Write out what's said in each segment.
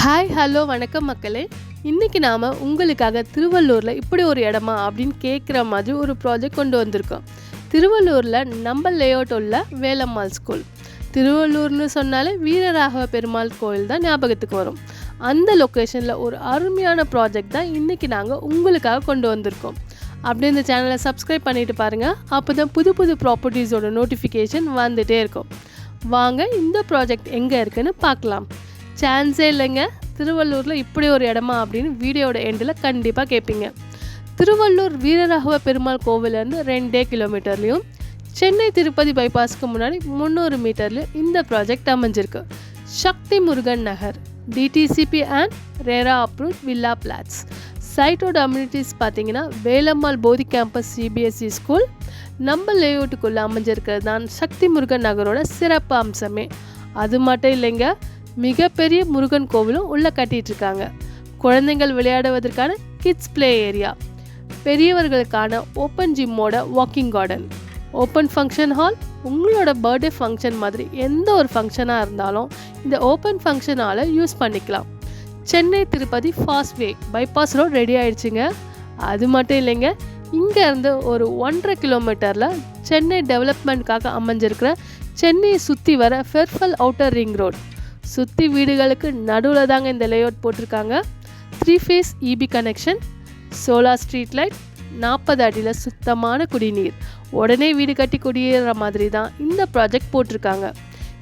Hi hello வணக்கம் மக்களே. இன்றைக்கி நாம் உங்களுக்காக திருவள்ளூரில் இப்படி ஒரு இடமா அப்படின்னு கேட்குற மாதிரி ஒரு ப்ராஜெக்ட் கொண்டு வந்திருக்கோம். திருவள்ளூரில் நம்ம லேஅவுட் உள்ள வேலம்மாள் ஸ்கூல். திருவள்ளூர்னு சொன்னாலே வீரராகவ பெருமாள் கோயில் தான் ஞாபகத்துக்கு வரும். அந்த லொக்கேஷனில் ஒரு அருமையான ப்ராஜெக்ட் தான் இன்றைக்கி நாங்கள் உங்களுக்காக கொண்டு வந்திருக்கோம். அப்படி இந்த சேனலை சப்ஸ்கிரைப் பண்ணிவிட்டு பாருங்கள். அப்போ தான் புது புது ப்ராப்பர்ட்டிஸோட நோட்டிஃபிகேஷன் வந்துகிட்டே இருக்கும். வாங்க இந்த ப்ராஜெக்ட் எங்கே இருக்குதுன்னு பார்க்கலாம். சான்ஸே இல்லைங்க, திருவள்ளூரில் இப்படி ஒரு இடமா அப்படின்னு வீடியோட எண்டில் கண்டிப்பாக கேட்பீங்க. திருவள்ளூர் வீரராகவ பெருமாள் கோவிலேருந்து 2 கிலோமீட்டர்லேயும் சென்னை திருப்பதி பைபாஸ்க்கு முன்னாடி 300 மீட்டர்லேயும் இந்த ப்ராஜெக்ட் அமைஞ்சிருக்கு. Sakthi Murugan Nagar, DTCP and RERA approved villa plots. சைட்டோட அம்யூனிட்டிஸ் பார்த்தீங்கன்னா வேலம்மாள் போதி கேம்பஸ் சிபிஎஸ்சி ஸ்கூல் நம்ம லேஅவுட்டுக்குள்ளே அமைஞ்சிருக்கிறது தான் சக்தி முருகன் நகரோட சிறப்பு அம்சமே. அது மட்டும் இல்லைங்க, மிகப்பெரிய முருகன் கோவிலும் உள்ளே கட்டிகிட்ருக்காங்க. குழந்தைகள் விளையாடுவதற்கான கிட்ஸ் ப்ளே ஏரியா, பெரியவர்களுக்கான ஓப்பன் ஜிம்மோட walking garden, open function hall. உங்களோட பர்த்டே ஃபங்க்ஷன் மாதிரி எந்த ஒரு ஃபங்க்ஷனாக இருந்தாலும் இந்த ஓப்பன் ஃபங்க்ஷன் ஹாலை யூஸ் பண்ணிக்கலாம். சென்னை திருப்பதி ஃபாஸ்ட் வே பைபாஸ் ரோட் ரெடி ஆயிடுச்சுங்க. அது மட்டும் இல்லைங்க, இங்கேருந்து ஒரு 1.5 கிலோமீட்டரில் சென்னை டெவலப்மெண்ட்காக அமைஞ்சிருக்கிற சென்னையை சுற்றி வர ஃபெர்ஃபல் அவுட்டர் ரிங் ரோட். சுற்றி வீடுகளுக்கு நடுவில் தாங்க இந்த லேஅவுட் போட்டிருக்காங்க. 3 face EB connection, solar street light, 40 அடியில் சுத்தமான குடிநீர். உடனே வீடு கட்டி குடியேற மாதிரி தான் இந்த ப்ராஜெக்ட் போட்டிருக்காங்க.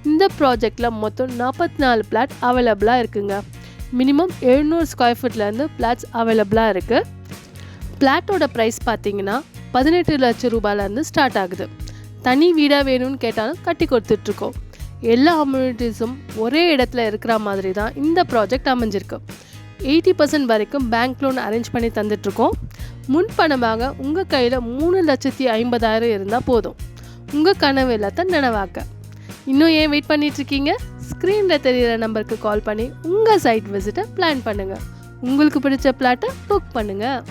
இந்த ப்ராஜெக்டில் மொத்தம் 44 பிளாட் அவைலபிளாக இருக்குங்க. மினிமம் 700 ஸ்கொயர் ஃபீட்லேருந்து பிளாட்ஸ் அவைலபிளாக இருக்குது. பிளாட்டோட ப்ரைஸ் பார்த்தீங்கன்னா 18 லட்சம் ரூபாயிலேருந்து ஸ்டார்ட் ஆகுது. தனி வீடாக வேணும்னு கேட்டாலும் கட்டி கொடுத்துட்ருக்கோம். எல்லா அம்யூனிட்டிஸும் ஒரே இடத்துல இருக்கிற மாதிரி தான் இந்த ப்ராஜெக்ட் அமைஞ்சிருக்கு. 80% வரைக்கும் பேங்க் லோன் அரேஞ்ச் பண்ணி தந்துட்டுருக்கோம். முன்பணமாக உங்கள் கையில் 3,50,000 இருந்தால் போதும் உங்கள் கனவு எல்லாத்தையும் நினைவாக்க. இன்னும் ஏன் வெயிட் பண்ணிகிட்ருக்கீங்க? ஸ்க்ரீனில் தெரிகிற நம்பருக்கு கால் பண்ணி உங்கள் சைட் விசிட்டை பிளான் பண்ணுங்கள். உங்களுக்கு பிடிச்ச பிளாட்டை புக் பண்ணுங்கள்.